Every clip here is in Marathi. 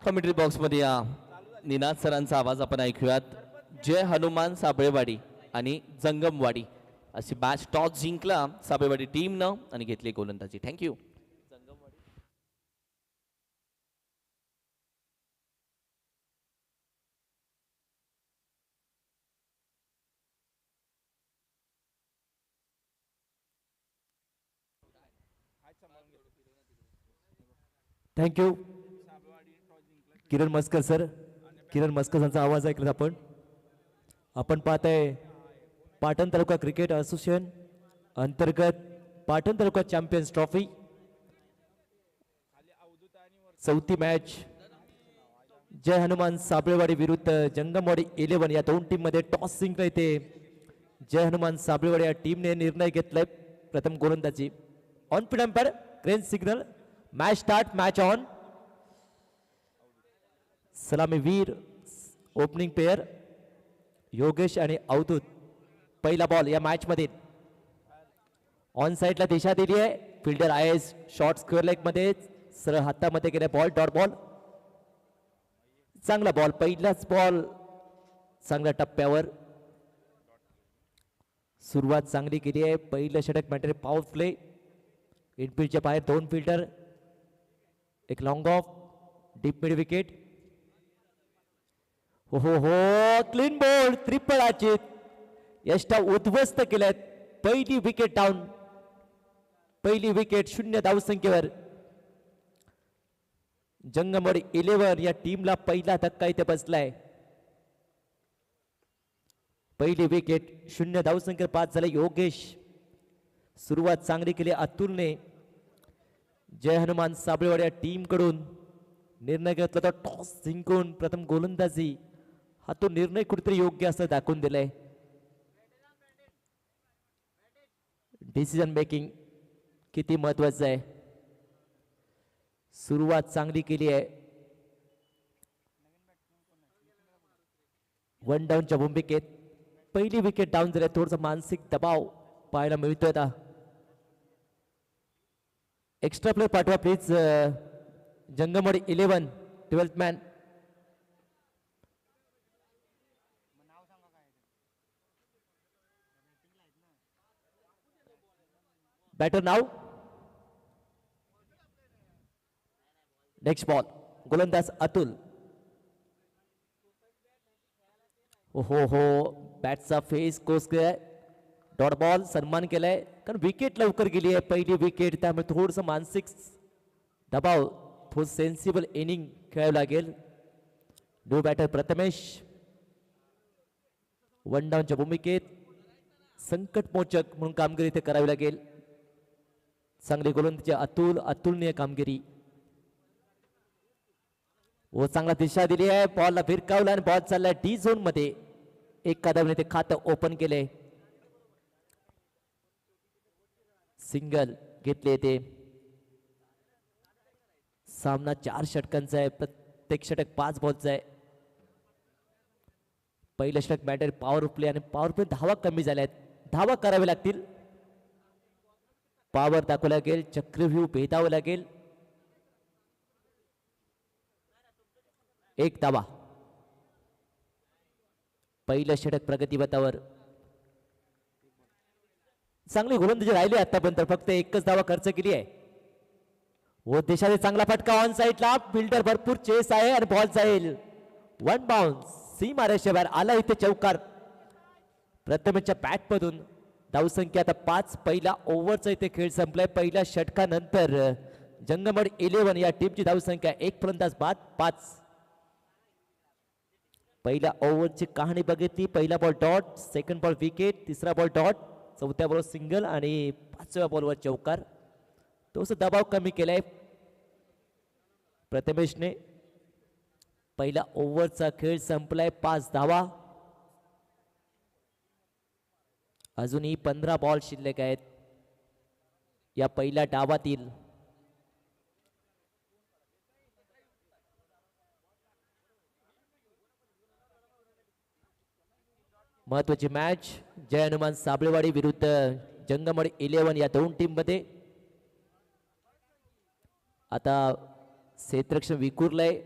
कमेंट्री बॉक्स मध्ये या निनाद सरांचा आवाज आपण ऐकूयात. जय हनुमान साबळेवाडी आणि जंगमवाडी अशी मॅच टॉस जिंकला साबळेवाडी टीमनं आणि घेतली गोलंदाजी. थँक्यू. थँक्यू किरण मस्कर सर. किरण मस्कर यांचा आवाज ऐकला आपण. आपण पाहताय पाटण तालुका क्रिकेट असोसिएशन अंतर्गत पाटण तालुका चॅम्पियन्स ट्रॉफी चौथी मॅच जय हनुमान साबळेवाडी विरुद्ध जंगमवाडी 11 या दोन टीम मध्ये टॉस जिंकला. येते जय हनुमान साबळेवाडी या टीमने निर्णय घेतलाय प्रथम गोलंदाजी. On speed umpire green signal. Match start. Match on. सलामी वीर ओपनिंग पेयर योगेश आणि अवधूत. पहिला बॉल या मॅच मध्ये ऑन साइडला दिशा दिली आहे. Fielder IS short square leg मध्ये सरळ हातामध्ये गेले बॉल. Dot ball. चांगला बॉल. पहिलाच बॉल चांगल्या टप्प्यावर. सुरुवात चांगली केली आहे. पहिलं षटक मॅटर पॉवर प्ले. इनफिल्डच्या बाहेर दोन फिल्डर. एक long of. Deep mid wicket. हो हो हो क्लीन बॉल. ट्रिपल आचित यष्टा उद्ध्वस्त केल्यात. पहिली विकेट डाऊन. पहिली विकेट 0 धावसंख्येवर. जंगमवाडी 11 या टीमला पहिला धक्का इथे बसलाय. पहिली विकेट 0 धावसंख्येवर 5 झाले. योगेश सुरुवात चांगली केली अतुलने. जय हनुमान साबळेवाडी या टीम कडून निर्णय घेतला. तर टॉस जिंकून प्रथम गोलंदाजी हा तो निर्णय कुठेतरी योग्य असं दाखवून दिलाय. डिसिजन मेकिंग किती महत्वाचं आहे. सुरुवात चांगली केली आहे. वन डाऊनच्या भूमिकेत पहिली विकेट डाऊन झाली. थोडसा मानसिक दबाव पाहायला मिळतोय आता. एक्स्ट्रा प्लेयर पाठवा please. Jangamwadi 11 12th man. Batter नाव. Next ball. गोलंदाज अतुल. हो हो बॅटचा फेस कोस केलाय. Dot ball. सन्मान केलाय कारण विकेट लवकर गेली आहे. पहिली विकेट त्यामुळे थोडस मानसिक दबाव थोडं सेन्सिबल इनिंग खेळावं लागेल. New batter Prathamesh. वन डाऊनच्या भूमिकेत संकटमोचक म्हणून कामगिरी इथे करावी लागेल. चांगली गोलंदाजी अतुल. अतुलनीय कामगिरी. व चांगला दिशा दिली आहे. बॉलला फिरकावला आणि बॉल चाललाय डी झोन मध्ये. एक कदम ते खातं ओपन केले. सिंगल घेतले ते. सामना 4 षटकांचा आहे. प्रत्येक षटक 5 बॉलचा आहे. पहिलं षटक बॅटर पॉवर प्ले आणि पॉवर प्ले धावा कमी झाल्यात. धावा करावे लागतील. पॉवर दाखवावं लागेल. चक्रव्यूह भेदावं लागेल. एक धावा. पहिलं षटक प्रगतीपथावर. चांगली गोलंदाजी राहिली आतापर्यंत. फक्त एकच धावा खर्च केली आहे. व देशाने चांगला फटका ऑन साइडला. फिल्डर भरपूर चेस आहे आणि बॉल जाईल वन बाउन्स. सीमारेषेच्या बाहेर आला इथे चौकार. प्रथमेशच्या बॅट मधून धावसंख्या आता 5. पहिला ओव्हरचा इथे खेळ संपलाय. पहिल्या षटकानंतर जंगमवाडी 11 या टीमची धावसंख्या 1 फलंदाज बाद 5. पहिल्या ओव्हरची कहाणी बघितली. पहिला ball dot. Second ball wicket. तिसरा बॉल डॉट. चौथ्या बॉलवर सिंगल आणि 5व्या बॉलवर चौकार. तोच दबाव कमी केलाय प्रथमेशने. पहिला ओव्हरचा खेळ संपलाय. 5 धावा. अजूनही 15 बॉल शिल्लक आहेत या पहिल्या डावातील. महत्वाची मॅच जय हनुमान साबळेवाडी विरुद्ध जंगमवाडी 11 या दोन टीम मध्ये. आता क्षेत्ररक्षण विखुरलंय.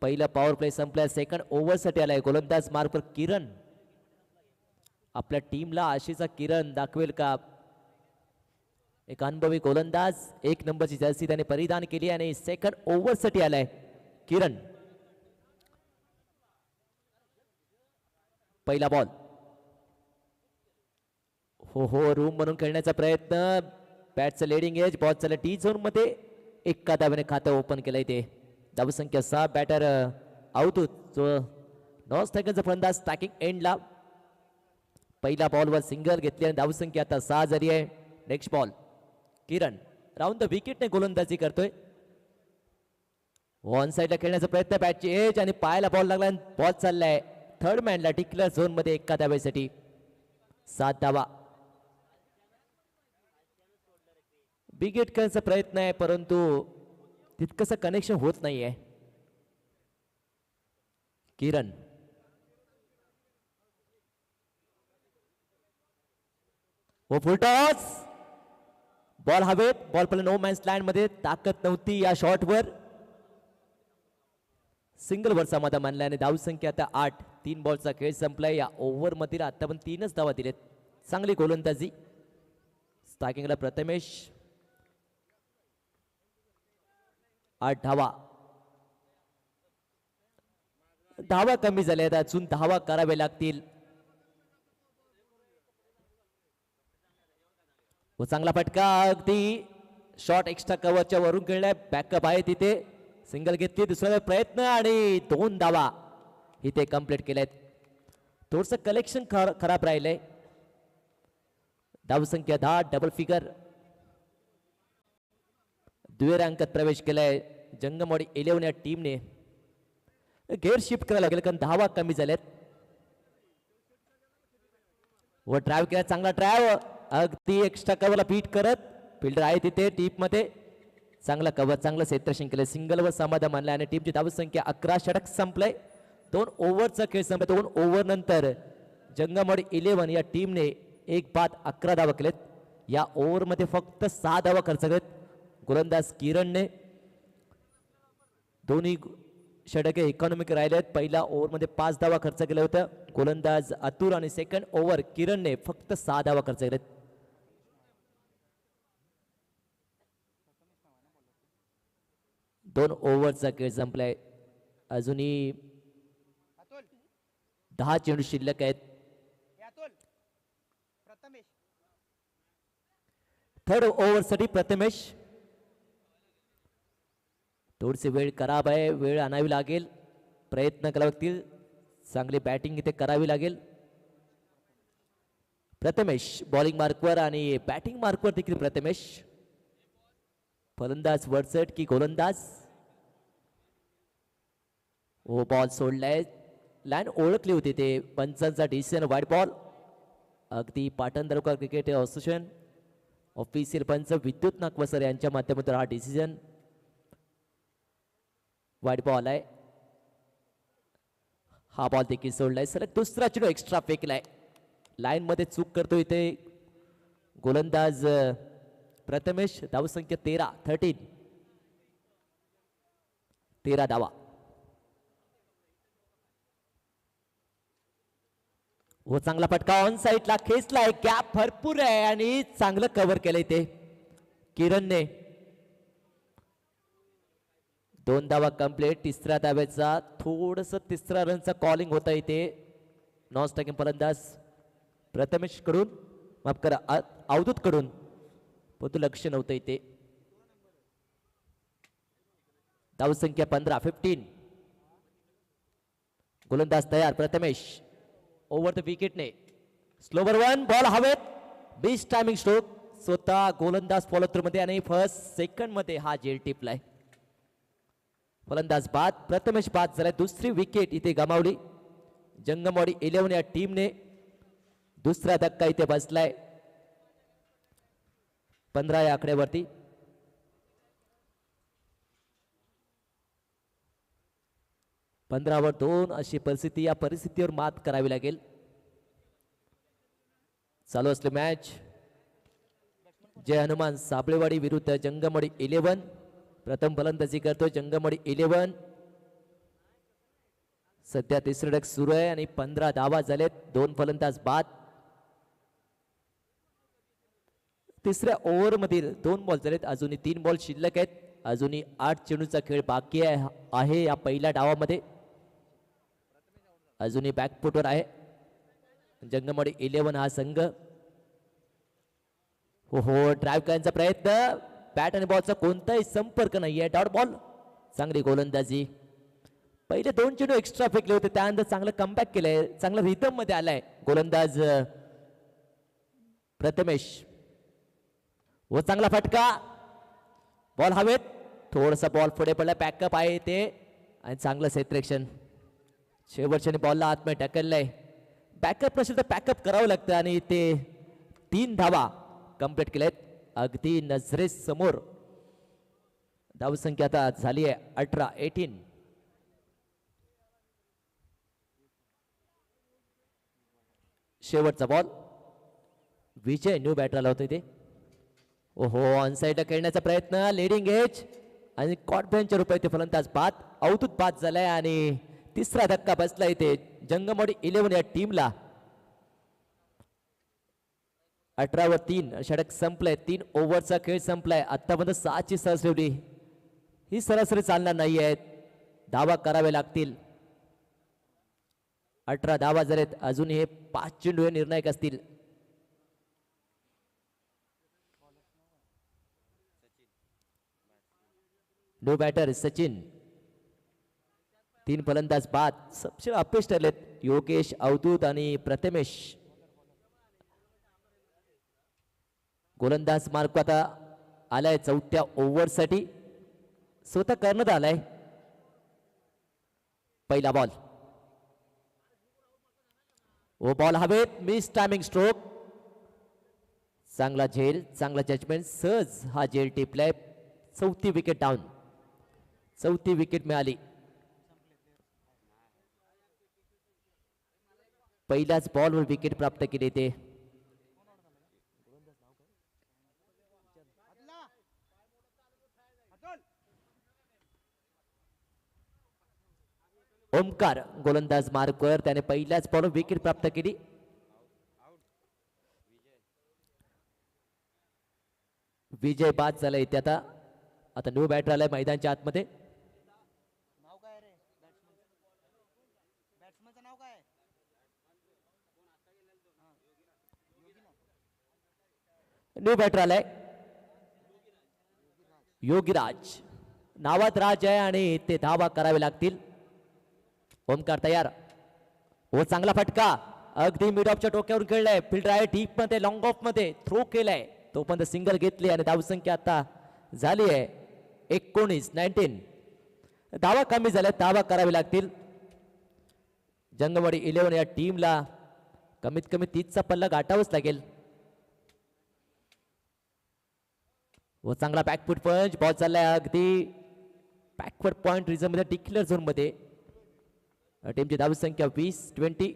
पहिला पॉवर प्ले संपलाय. सेकंड ओव्हर साठी आलाय गोलंदाज मार्कवर किरण. आपल्या टीमला आशेचा किरण दाखवेल का? एक अनुभवी गोलंदाज, एक नंबरची जर्सी त्याने परिधान केली आणि सेकंड ओव्हर साठी आलाय किरण. पहिला बॉल. हो रूम म्हणून खेळण्याचा प्रयत्न. बॅटचं लेडिंग एज, बॉल चालला टी झोन मध्ये. एका धावेने खातं ओपन केलंय ते. धावसंख्या 6. Batter out. जो 9 सेकंडचा फलंदाज स्टॅकिंग एंडला. पहिल्या बॉलवर सिंगल घेतली आणि धावसंख्या आता 6 झाली आहे. Next ball. Kiran round the विकेटने गोलंदाजी करतोय. ऑन साइडला खेळण्याचा प्रयत्न. बॅटची एज आणि पायाला बॉल लागला. बॉल चाललाय थर्ड मॅनला डिक्लेअर झोन मध्ये एका धावेसाठी. 7 धावा. बिग हिट करण्याचा प्रयत्न आहे परंतु तितकंसं कनेक्शन होत नाहीये. किरण व फुलटॉस. बॉल हवेत. बॉल पडला नो मॅन्स लँड मध्ये. ताकद नव्हती या शॉटवर. सिंगल वर समाधान मानला आणि धावसंख्या आता 8. 3 बॉलचा खेळ संपलाय. या ओव्हर मध्ये आता पण 3च धावा दिलेत. चांगली गोलंदाजी. स्टॅकिंगला प्रथमेश. 8 धावा. धावा कमी झाल्या. अजून धावा करावे लागतील. व चांगला फटका. अगदी शॉट एक्स्ट्रा कव्हरच्या वरून खेळलाय. बॅकअप आहे तिथे. सिंगल घेतली. दुसरा प्रयत्न आणि 2 धावा इथे कंप्लीट केल्यात. थोडस कलेक्शन खराब राहिलंय. धावसंख्या 10. Double figure. दुहेरी अंकात प्रवेश केलाय जंगमवाडी 11 या टीमने. गेअर शिफ्ट करायला लागेल कारण धावा कमी झाल्यात. व ड्राईव्ह केला. चांगला ड्राईव्ह. अगदी एक्स्ट्रा कव्हरला बीट करत. फिल्डर आहे तिथे टीप मध्ये. चांगला कव्हर. चांगलं क्षेत्ररक्षण केलं. सिंगलवर समाधान मानलं आणि टीमची धावसंख्या 11. षटक संपलंय. 2 ओव्हरचा खेळ संपला. 2 ओव्हर नंतर जंगमवाडी 11 या टीमने 1 बाद 11 धावा केलेत. या ओव्हर मध्ये फक्त 6 धावा खर्च केलेत गोलंदाज किरणने. दोन्ही षटके इकॉनॉमिक राहिलेत. पहिल्या ओव्हर मध्ये 5 धावा खर्च केल्या होत्या गोलंदाज अतुल आणि सेकंड ओव्हर किरणने फक्त 6 धावा खर्च केलेत. दोन ओव्हरचा खेळ संपलाय. अजूनही 10 चेंडू शिल्लक आहेत. थर्ड ओव्हर साठी प्रथमेश. थोडीशी वेळ खराब आहे. वेळ आणावी लागेल. प्रयत्न करावे लागतील. चांगली बॅटिंग इथे करावी लागेल. प्रथमेश बॉलिंग मार्कवर आणि बॅटिंग मार्कवर देखील प्रथमेश. फलंदाज वरचट की गोलंदाज. ओ बॉल सोडलाय. लाईन ओळखली होती ते. पंचांचा डिसिजन वाईड बॉल. अगदी पाटण तालुका क्रिकेट असोसिएशन ऑफिशियल पंच विद्युत नागवसर यांच्या माध्यमातून हा डिसिजन. वाईड बॉल आहे. हा बॉल देखील सोडलाय. सलग दुसरा चेंडू एक्स्ट्रा फेकलाय. लाईन मध्ये चूक करतो इथे गोलंदाज प्रथमेश. धावसंख्या 13. 13 धावा. व चांगला फटका ऑन साइडला खेचलाय. गॅप भरपूर आहे आणि चांगलं कव्हर केलंय ते किरणने. 2 धावा कंप्लीट. तिसऱ्या धाव्याचा थोडस तिसऱ्या रनचा कॉलिंग होता इथे नॉन स्ट्रायकिंग फलंदाज प्रथमेश कडून. माफ करा अवधूत कडून. परंतु लक्ष नव्हतं इथे. धावसंख्या 15. गोलंदाज तयार प्रथमेश. ओव्हर द विकेटने. स्लोवर 1 बॉल हवेत. Best timing stroke. स्वतः गोलंदाज फॉलो थ्रू मध्ये आणि फर्स्ट सेकंड मध्ये हा जेल टिपलाय. फलंदाज बाद. प्रथमेश बाद झालाय. दुसरी विकेट इथे गमावली जंगमवाडी 11 या टीमने. दुसरा धक्का इथे बसलाय 15 या आकड्यावरती. 15 वर 2 अशी परिस्थिती. या परिस्थितीवर मात करावी लागेल. चालू असले मॅच जय हनुमान साबळेवाडी विरुद्ध जंगमवाडी 11. प्रथम फलंदाजी करतो जंगमवाडी 11. सध्या तिसरे षटक सुरू आहे आणि 15 धावा झालेत. 2 फलंदाज बाद. तिसऱ्या ओव्हर मधील 2 बॉल झालेत. अजूनही 3 बॉल शिल्लक आहेत. अजूनही 8 चेंडूचा खेळ बाकी आहे या पहिल्या डावामध्ये. अजूनही बॅकफुटवर आहे जंगमवाडी 11 हा संघ. हो ड्राईव्ह करण्याचा प्रयत्न. बॅट आणि बॉलचा कोणताही संपर्क नाहीये. Dot ball. चांगली गोलंदाजी. पहिले 2 चेंडू एक्स्ट्रा फेकले होते त्यानंतर चांगलं कमबॅक केलंय. चांगलं रिदम मध्ये आलाय गोलंदाज प्रथमेश. व चांगला फटका. बॉल हवेत. थोडासा बॉल पुढे पडला. बॅकअप आहे ते आणि चांगलं क्षेत्ररक्षण. शेवटच्या बॉलला आतमध्ये ढकललंय. बॅकअप नसेल तर बॅकअप करावं लागतं आणि ते 3 धावा कंप्लीट केलेत अगदी नजरेसमोर. धावसंख्या आता झाली आहे 18. शेवटचा बॉल. विजय न्यू बॅटरला होते ते. ओहो ऑनसाईडला खेळण्याचा प्रयत्न. लेडिंग एज आणि कॉन्फिडन्सच्या रूपात ते फलंदाज बाद. अवधूत बाद झालाय आणि तिसरा धक्का बसला इथे जंगमवाडी 11 या टीमला. 18 वर 3 षटक संपलंय. 3 ओव्हरचा खेळ संपलाय. आतापर्यंत 6 ची सरासरी. ही सरासरी चालणार नाहीये. धावा करावे लागतील. 18 धावा झालेत. अजून हे 5 चेंडू हे निर्णायक असतील. No batter Sachin. 3 फलंदाज बाद. सबसे अपयश ठरलेत योगेश, अवधूत आणि प्रथमेश. गोलंदाज मार्क आता आलाय 4थ्या ओव्हरसाठी. स्वतः करण्यात आलाय. पहिला बॉल. ओ बॉल हवेत. Miss timing stroke. चांगला झेल. चांगला जजमेंट. सहज हा झेल टिपलाय. 4थी विकेट डाऊन. 4थी विकेट मिळाली. पहिल्याच बॉलवर विकेट प्राप्त केली ते. ओमकार गोलंदाज मार्कवर. त्याने पहिल्याच बॉलवर विकेट प्राप्त केली. विजय बाद झाला इथे. आता न्यू बॅटर आलाय मैदानच्या आतमध्ये. न्यू बॅटर आलाय योगीराज. नावात राज आहे आणि ते धावा करावे लागतील. ओमकार तयार. ओ चांगला फटका. अगदी मिड ऑफच्या टोक्यावर खेळलाय. फिल्डर आहे डीप मध्ये. लॉंग ऑफ मध्ये थ्रो केलाय. तो पण सिंगल घेतली आणि धावसंख्या आता झाली आहे 19. धावा कमी झाल्या. धावा करावी लागतील जंगमवाडी 11 या टीमला. कमीत कमी 30चा पल्ला गाठावाच लागेल. व चांगला बॅकफुट पंच. बॉल चाललाय अगदी बॅकवर्ड पॉइंट रिझन मध्ये डिक्लेअर झोन मध्ये. टीमची धावसंख्या 20.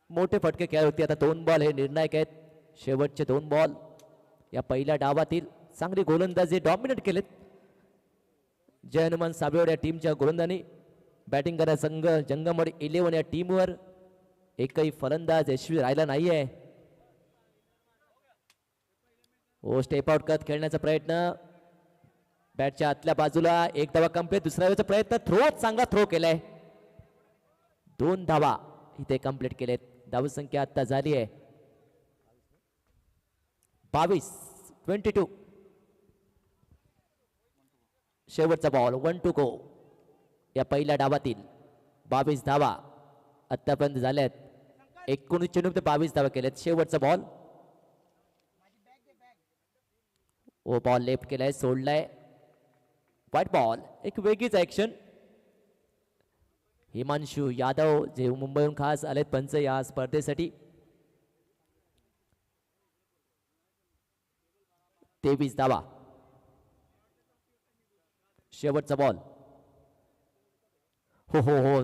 मोठे फटके खेळ होते. आता 2 बॉल हे निर्णायक आहेत. शेवटचे 2 बॉल या पहिल्या डावातील. चांगली गोलंदाजी डॉमिनेट केलेत जय हनुमान साबळेवाडी या टीमच्या गोलंदाजांनी. बॅटिंग करणारा संघ जंगमवाडी 11 या टीमवर एकही फलंदाज यशस्वी राहिला नाहीये. ओ स्टेप आउट करत खेळण्याचा प्रयत्न. बॅटच्या आतल्या बाजूला. 1 धावा कंप्लीट. दुसऱ्या वेळेचा प्रयत्न. थ्रो. चांगला थ्रो केलाय. 2 धावा इथे कंप्लीट केलेत. धावसंख्या आता झाली आहे 22. शेवटचा बॉल. 1 to go या पहिल्या डावातील. 22 धावा आतापर्यंत झाल्यात. 19 चेंडू ते 22 धावा केल्यात. शेवटचा बॉल. ओ बॉल लेफ्ट केलाय. सोडलाय. White ball. एक वेगळीच ऍक्शन. हिमांशु यादव जे मुंबईहून खास आलेत पंच या स्पर्धेसाठी. 23 धावा. शेवटचा बॉल. हो हो हो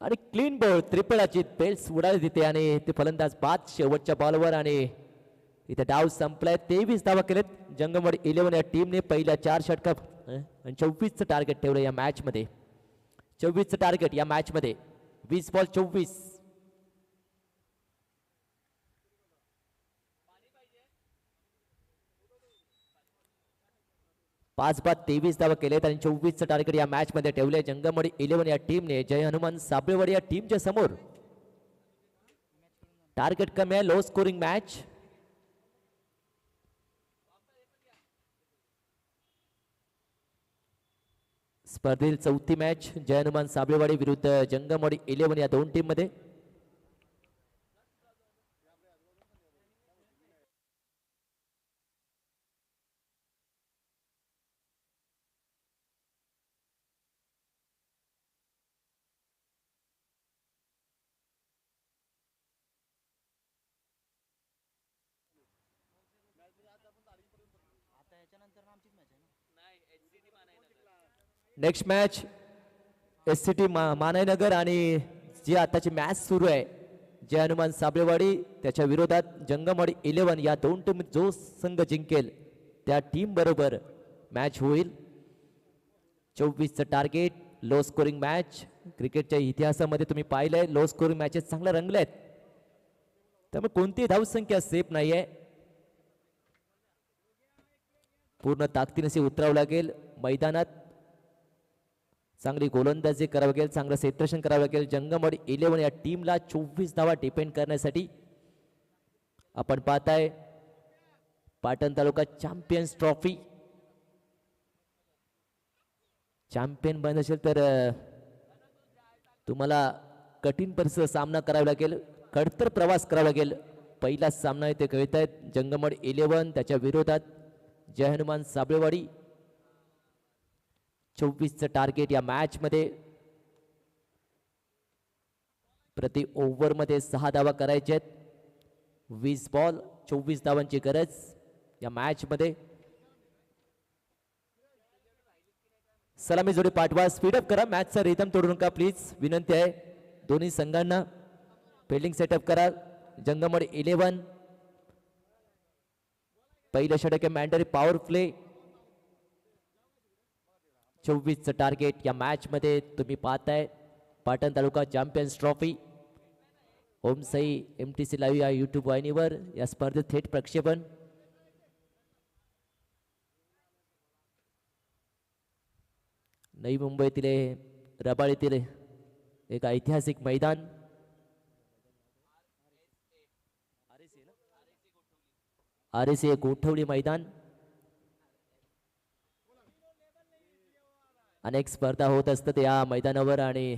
आणि क्लीन बॉल त्रिपळाची बेल्स उडाली तिथे आणि ते फलंदाज बाद शेवटच्या बॉलवर आणि इथे डाव संपलाय. 23 धावा केलेत जंगमवाडी 11 या टीमने पहिल्या 4 षटकात आणि 24चं टार्गेट ठेवलं या मॅच मध्ये. 24चं टार्गेट या मॅच मध्ये 20 बॉल 24. पाच बाद 23 धावा केलेत आणि 24चं टार्गेट या मॅच मध्ये ठेवले जंगमवाडी 11 या टीमने. जय हनुमान साबळेवाडी या टीमच्या समोर टार्गेट कमी आहे. Low scoring match. स्पर्धेतील चौथी मॅच जय हनुमान साबळेवाडी विरुद्ध जंगमवाडी 11 या दोन टीम मध्ये. नेक्स्ट मॅच SCT मानाईनगर आणि जी आताची मॅच सुरू आहे जय हनुमान साबळेवाडी त्याच्या विरोधात जंगमवाडी 11 या दोन टीम जो संघ जिंकेल त्या टीम बरोबर मॅच होईल. 24चं टार्गेट. Low scoring match. क्रिकेटच्या इतिहासामध्ये तुम्ही पाहिलंय लो स्कोरिंग मॅचेस चांगल्या रंगल्या आहेत त्यामुळे कोणतीही धावसंख्या सेफ नाहीये. पूर्ण ताकदीने उतरावं लागेल मैदानात. चांगली गोलंदाजी करावी लागेल. चांगलं क्षेत्ररक्षण करावं लागेल. जंगमवाडी 11 या टीमला 24 धावा डिपेंड करण्यासाठी. आपण पाहताय पाटण तालुका चॅम्पियन्स ट्रॉफी. चॅम्पियन बनत असेल तर तुम्हाला कठीण परिस्थितीचा सामना करावा लागेल. खडतर प्रवास करावा लागेल. पहिला सामना इथे खेळत आहेत जंगमवाडी 11 त्याच्या विरोधात जय हनुमान साबळेवाडी. 24चं टार्गेट या मॅच मध्ये. प्रति ओव्हर मध्ये 6 धावा करायचे आहेत. 20 बॉल 24 धावांची गरज या मॅच मध्ये. सलामी जोडी पाठवा. स्पीडअप करा. मॅचचा रिदम तोडू नका प्लीज विनंती आहे दोन्ही संघांना. फिल्डिंग सेटअप करा. जंगमवाडी 11 पहिलं षटक आहे मॅन्डरी पॉवर प्ले. 24चं टार्गेट या मॅच मध्ये तुम्ही पाहताय पाटण तालुका चॅम्पियन्स ट्रॉफी. ओम साई MTC लाईव्ह या युट्यूब वाहिनीवर या स्पर्धेत थेट प्रक्षेपण. नवी मुंबईतील रबाळ येथील एक ऐतिहासिक मैदान. RSA गोठवली मैदान. अनेक स्पर्धा होत असतात या मैदानावर आणि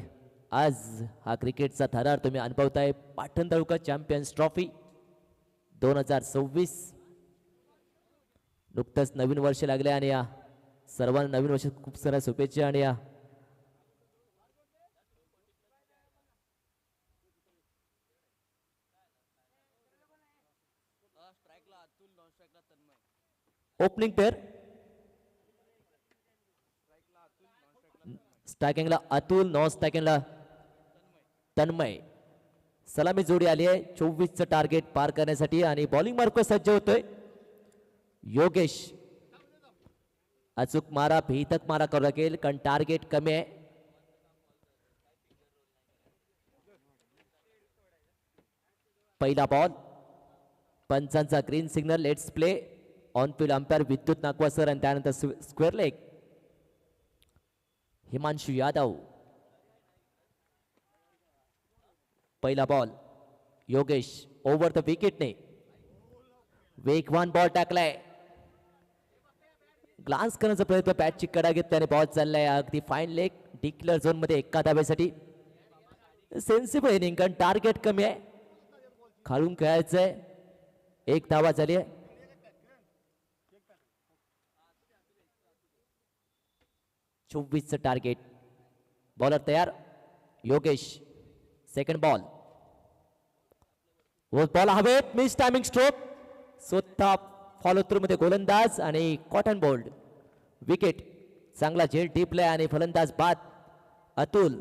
आज हा क्रिकेटचा थरार तुम्ही अनुभवताय. पाटण तालुका चॅम्पियन्स ट्रॉफी 2026. नुकतंच नवीन वर्ष लागले आणि या सर्वांना नवीन वर्ष खूप साऱ्या शुभेच्छा. आणि या ओपनिंग पेअर स्ट्रायकिंगला अतुल. नॉन स्ट्रायकिंगला तन्मय. सलामी जोडी आली आहे 24चं टार्गेट पार करण्यासाठी आणि बॉलिंग मार्कवर सज्ज होतोय योगेश. अचूक मारा भेदक मारा करावा लागेल कारण टार्गेट कमी आहे. पहिला बॉल. पंचांचा green signal. Let's play. On field umpire Vidyut Nagwa sir आणि त्यानंतर स्क्वेअर लेग हिमांशु यादव. पहिला बॉल. योगेश ओव्हर द विकेटने वेगवान बॉल टाकलाय. ग्लान्स करण्याचा प्रयत्न. पॅचची कडा घेतल्याने बॉल चाललाय अगदी फाईन लेग. डिक्लेअर झोन मध्ये एका धाब्यासाठी. सेन्सिबल इनिंग कारण टार्गेट कमी आहे. खालून खेळायचंय. 1 धावा झाली आहे. चं टार्गेट. बॉलर तयार. योगेश. Second ball. बॉल हवेत. Miss timing stroke. स्वतः फॉलो थ्रू मध्ये गोलंदाज आणि कॉटन बोल्ड. विकेट. चांगला झेल टिपलाय आणि फलंदाज बाद. अतुल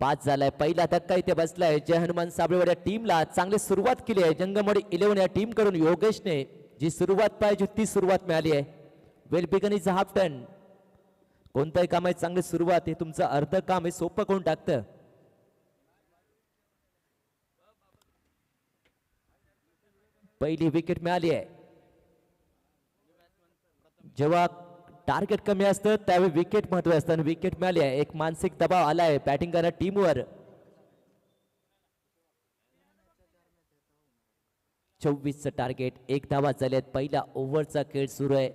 बाद झालाय. पहिला धक्का इथे बसलाय. जय हनुमान साबळेवाडी या टीमला चांगली सुरुवात केली आहे. जंगमवाडी 11 या टीम कडून योगेशने जी सुरुवात पाहिजे ती सुरुवात मिळाली आहे. Well begun is half turn. कोणताही काम आहे चांगली सुरुवात हे तुमचं अर्ध काम हे सोपं करून टाकतं. पहिली विकेट मिळाली आहे. जेव्हा टार्गेट कमी असतं त्यावेळी विकेट महत्त्वाचं असतं आणि विकेट मिळाली आहे. एक मानसिक दबाव आलाय बॅटिंग करणाऱ्या टीमवर. 24चं टार्गेट. 1 धावा झाल्यात. पहिल्या ओव्हरचा खेळ सुरू आहे.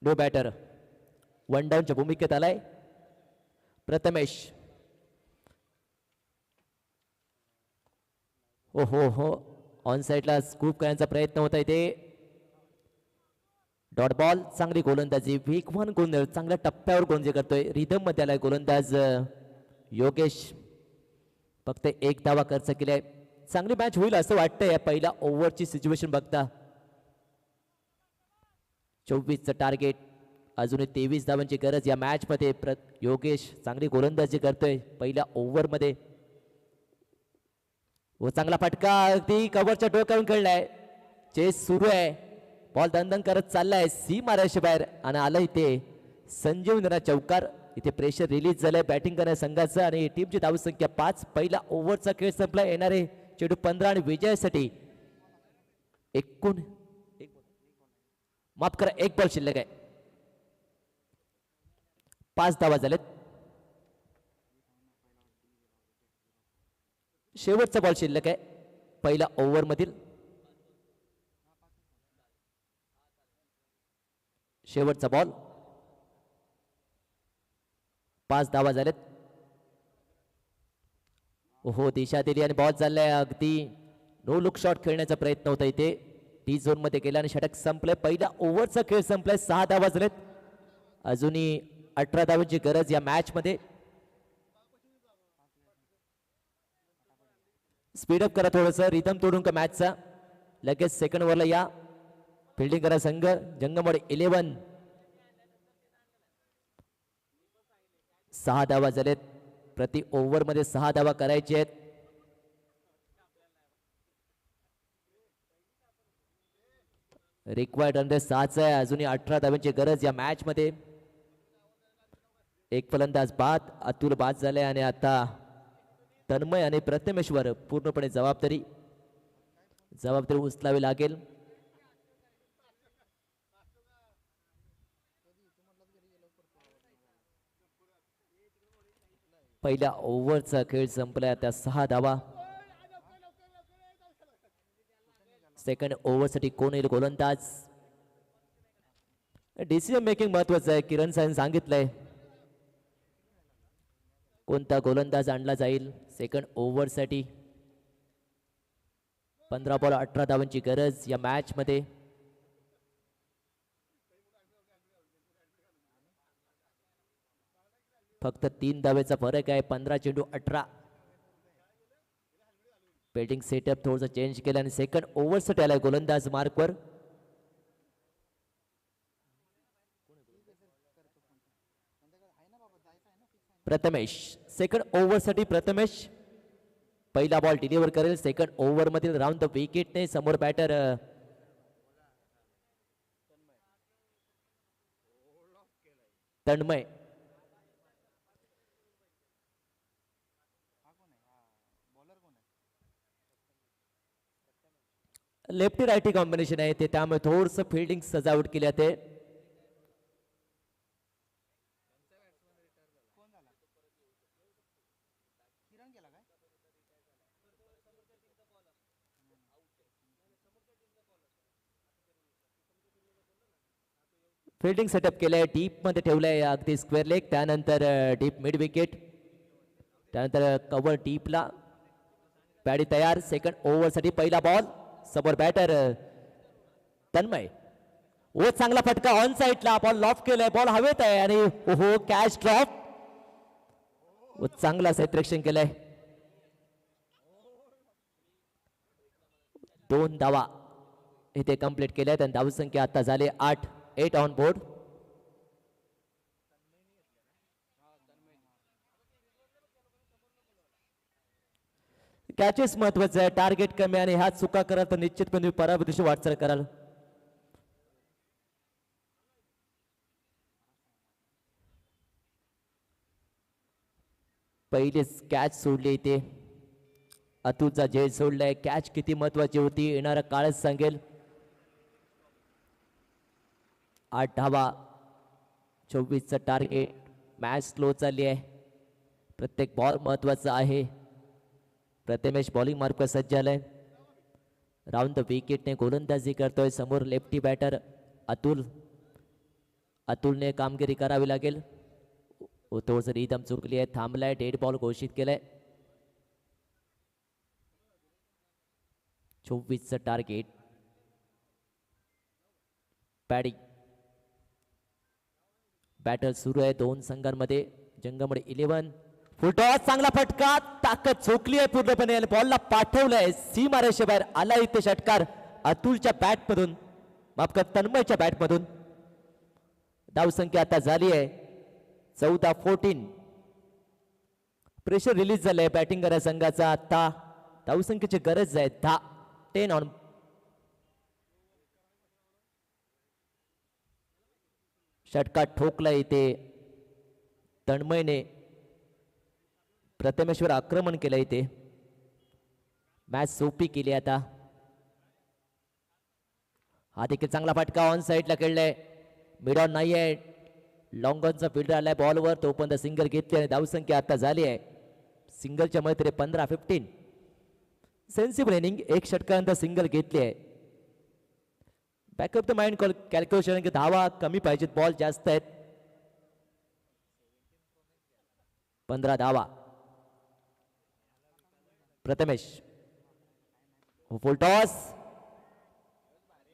No batter. 1 डाऊनच्या भूमिकेत आलाय प्रथमेश. ओ हो ऑन साईडला स्कूप करण्याचा प्रयत्न होता इथे. Dot ball. चांगली गोलंदाजी. वेगवान गोलंदाज. चांगल्या टप्प्यावर गोलंदाजी करतोय. रिदम मध्ये आलाय गोलंदाज योगेश. फक्त 1 धावा खर्च केलाय. चांगली मॅच होईल असं वाटतंय पहिल्या ओव्हरची सिच्युएशन बघता. 24चं टार्गेट. अजूनही 23 धावांची गरज या मॅच मध्ये. योगेश चांगली गोलंदाजी करतोय पहिल्या ओव्हर मध्ये. व चांगला फटका अगदी कव्हरच्या डोक्यावरून खेळलाय. चेस सुरू आहे. बॉल दणदण करत चाललाय सी मारायच्या बाहेर आणि आलं इथे संजीवना चौकार. इथे प्रेशर रिलीज झालंय बॅटिंग करणाऱ्या संघाचं आणि टीमची धावसंख्या 5. पहिला ओव्हरचा खेळ संपला. येणारे चेंडू 15 आणि विजयासाठी एकूण माफ करा 1 बॉल शिल्लक आहे. 5 धावा झालेत. शेवटचा बॉल शिल्लक आहे पहिल्या ओव्हर मधील. शेवटचा बॉल. 5 धावा झालेत. ओहो दिशा दिली आणि बॉल चाललाय. अगदी नो लुक शॉट खेळण्याचा प्रयत्न होता इथे. टी झोन मध्ये गेला आणि षटक संपलंय. पहिल्या ओव्हरचा खेळ संपलाय. 6 धावा झालेत. अजूनही 18 धावांची गरज या मॅच मध्ये. स्पीडअप करा थोडंसं. रिदम तोडून का मॅचचा. लगेच सेकंड ओव्हरला या. फिल्डिंग करा संघ जंगमवाडी 11. 6 धावा झालेत. प्रति ओव्हर मध्ये 6 धावा करायचे आहेत. रिक्वायर्ड रन रेट 6 आहे. अजूनही 18 धावांची गरज या मॅच मध्ये. एक फलंदाज बाद. अतुल बाद झाले आणि आता तन्मय आणि प्रथमेश्वर पूर्णपणे जबाबदारी उचलावी लागेल. पहिल्या ओव्हरचा खेळ संपला. त्या 6 धावा. सेकंड ओव्हरसाठी कोण येईल गोलंदाज. डिसिजन मेकिंग महत्वाचं आहे. किरण साहेब सांगितलंय कोणता गोलंदाज आणला जाईल सेकंड ओव्हरसाठी. 15 बॉल 18 धावांची गरज या मॅच मध्ये. फक्त 3 धावेचा फरक आहे. 15 चेंडू 18. बॅटिंग सेटअप थोडंसं चेंज केलं आणि सेकंड ओव्हरसाठी आलाय गोलंदाज मार्कवर. प्रथमेश. सेकंड ओव्हरसाठी प्रथमेश पहिला बॉल डिलिव्हर करेल. सेकंड ओव्हर मधील राऊंड द विकेटने समोर batter Tanmay. Lefty righty combination आहे ते त्यामुळे थोडंसं फिल्डिंग सजावट केली जाते. फिल्डिंग सेटअप केलंय. डीप मध्ये ठेवलंय अगदी स्क्वेअर लेग. त्यानंतर डीप मिड विकेट. त्यानंतर कव्हर डीपला. पॅडी तयार. सेकंड ओव्हरसाठी पहिला बॉल. समोर बॅटर तन्मय. ओ चांगला फटका ऑन साईडला, बॉल लॉफ केलाय, बॉल हवेत आहे आणि ओहो कॅच ड्रॉप. व चांगला क्षेत्ररक्षण केलंय. 2 धावा इथे कंप्लीट केल्या आणि धावसंख्या आता झाली 8 ऑन बोर्ड. कॅचेस महत्वाचं आहे, टार्गेट कमी आणि ह्या चुका कराल तर निश्चितपणे पराभूतीशी वाटचाल कराल. पहिलेच कॅच सोडली इथे, अतुलचा झेल सोडलाय. कॅच किती महत्वाची होती येणारा काळच सांगेल. 8 धावा, 24चं टार्गेट. मॅच स्लो चालली आहे, प्रत्येक बॉल महत्वाचा आहे. प्रथमेश बॉलिंग मार्क सज्ज झालाय. राऊंड द विकेटने गोलंदाजी करतोय. समोर लेफ्टी बॅटर अतुलने कामगिरी करावी लागेल. तो जर रिदम चुकली आहे, थांबलाय, डेड बॉल घोषित केलाय. 24चं टार्गेट. बॅटिंग बॅटर सुरू आहे दोन संघांमध्ये. जंगमडे 11. फुलटॉस, चांगला फटका, ताकद झोकली आहे पूर्णपणे. बॉलला पाठवलंय सीमा रेषेबाहेर. आला इथे षटकार अतुलच्या बॅट मधून, माफ कर तन्मयच्या बॅट मधून. धावसंख्या आता झाली आहे 14-14. प्रेशर रिलीज झालंय बॅटिंग करा संघाचा. आता धावसंख्येची गरज आहे 10 ऑन. षटकार ठोकला इथे तन्मयने. प्रथमेश्वर आक्रमण केलं इथे. मॅच सोपी केली आता. हा देखील चांगला फटका ऑन साईडला खेळलाय. मिड ऑन नाही आहे. लॉंग ऑनचा फिल्डर आलाय बॉलवर, तोपर्यंत सिंगल घेतली आणि धावसंख्या आता झाली आहे सिंगलच्या मध्ये 15-15. सेन्सिबल इनिंग, एक षटकानंतर सिंगल घेतली आहे. बॅकअप द माइंड कॅल्क्युलेशन की धावा कमी पाहिजेत, बॉल जास्त आहेत. 15 धावा. प्रथमेश फुल टॉस,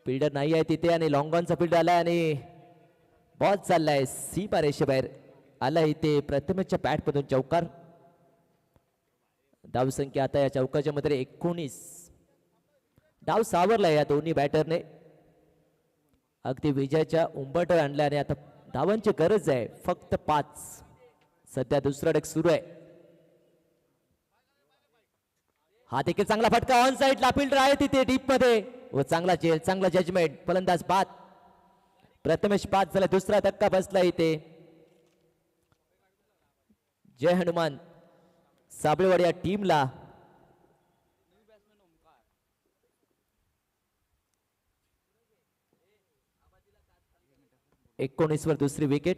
फिल्डर नाही आहे तिथे आणि लॉंग ऑनचा फिल्डर आलाय आणि बॉल चाललाय सीमा रेषेबाहेर. आला इथे प्रथमेशच्या बॅट मधून चौकार. धावसंख्या आता या चौकाच्या मध्ये 19. डाव सावरला या दोन्ही बॅटरने. अगदी विजयाच्या उंबरठ्यावर आणल्या आणि आता धावांची गरज आहे फक्त 5. सध्या दुसरा डेक सुरू आहे. हा देखील चांगला फटका ऑन साईडला, फिल्डर आहे तिथे डीप मध्ये व चांगला चेल, चांगला जजमेंट. फलंदाज बाद. प्रथमेश बाद झाला. दुसरा धक्का बसला इथे. जय हनुमान साबळेवाडी या टीमला वर दुसरी विकेट.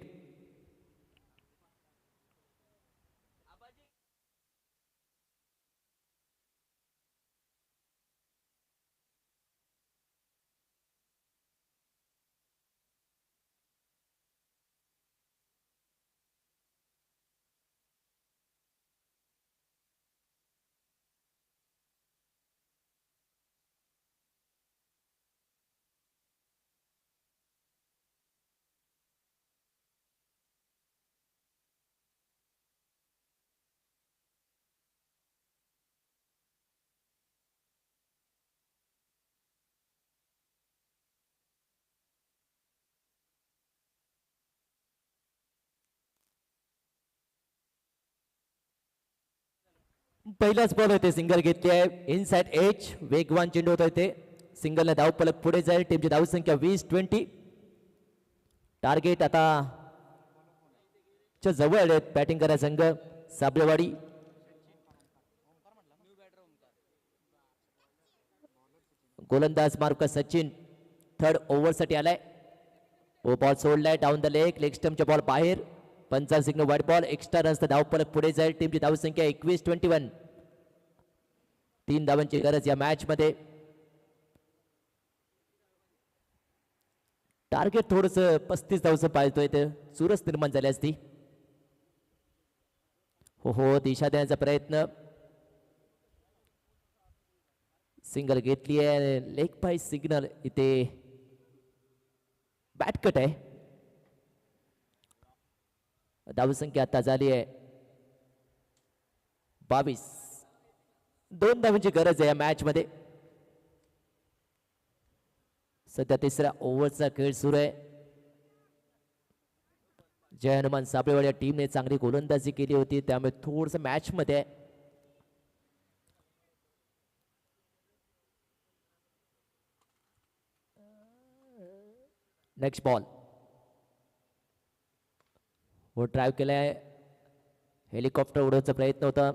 पहिलाच बॉल होते, सिंगल घेतली आहे. इनसाइड एज, वेगवान चेंडू होता इथे. सिंगलने धाव पलक पुढे जाईल. टीमची धावसंख्या 20-20. टार्गेट आता जवळ आहेत बॅटिंग करा संघ साबळेवाडी. गोलंदाज मार्क सचिन थर्ड ओव्हर साठी आलाय. ओ बॉल सोडलाय डाऊन द लेग स्टंपच्या बॉल बाहेर. पंचा सिग्नल वाईट बॉल. एक्स्ट्रा रन्स धाव पलक पुढे जाईल. टीमची धावसंख्या 21-21. 3 धावांची गरज या मॅच मध्ये. टार्गेट थोडस 35 धावचं पाळतोय ते चुरस निर्माण झाली असती. हो दिशा देण्याचा प्रयत्न. सिंगल घेतली आहे. लेग बाय सिग्नल इथे बॅट कट आहे. धावसंख्या आता झाली आहे 22. 2 धावांची गरज आहे या मॅच मध्ये. सध्या तिसऱ्या ओव्हरचा खेळ सुरू आहे. जय हनुमान साबळेवाडी या टीमने चांगली गोलंदाजी केली होती, त्यामुळे थोडस मॅच मध्ये नेक्स्ट बॉल व ड्राईव्ह केलाय. हेलिकॉप्टर उडवण्याचा प्रयत्न होता.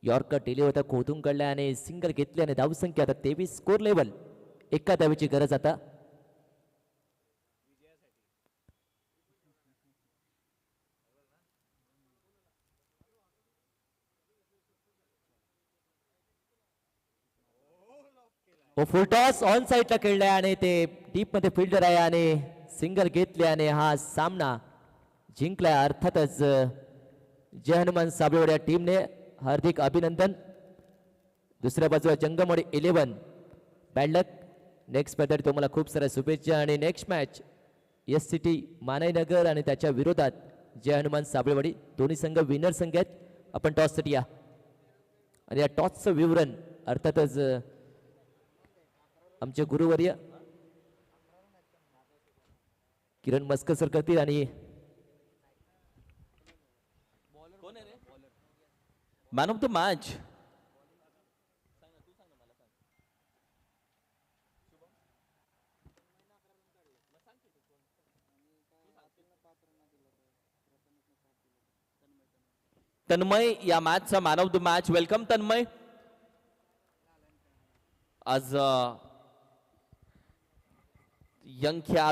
यॉर्कर डिले होता, खोदून काढलाय आणि सिंगल घेतले आणि धावसंख्या आता 23. स्कोर लेवल 1 धावेची गरज आता. फुल टॉस ऑन साइडला खेळलाय आणि ते डीप मध्ये फिल्डर आहे आणि सिंगल घेतले आणि हा सामना जिंकलाय. अर्थातच जय हनुमान साबळेवाडी या टीमने हार्दिक अभिनंदन. दुसऱ्या बाजूला जंगमवाडी 11 बॅड लक. नेक्स्ट स्पर्धेत तुम्हाला खूप साऱ्या शुभेच्छा आणि नेक्स्ट मॅच SCT मानाईनगर आणि त्याच्या विरोधात जय हनुमान साबळेवाडी दोन्ही संघ विनर संघ आहेत. आपण टॉससाठी या आणि या टॉसचं विवरण अर्थातच आमचे गुरुवर्य किरण मस्कर सर करतील. आणि man of the match Tanmay या मॅचचा man of the match. Welcome Tanmay. आज यंग खेळाडू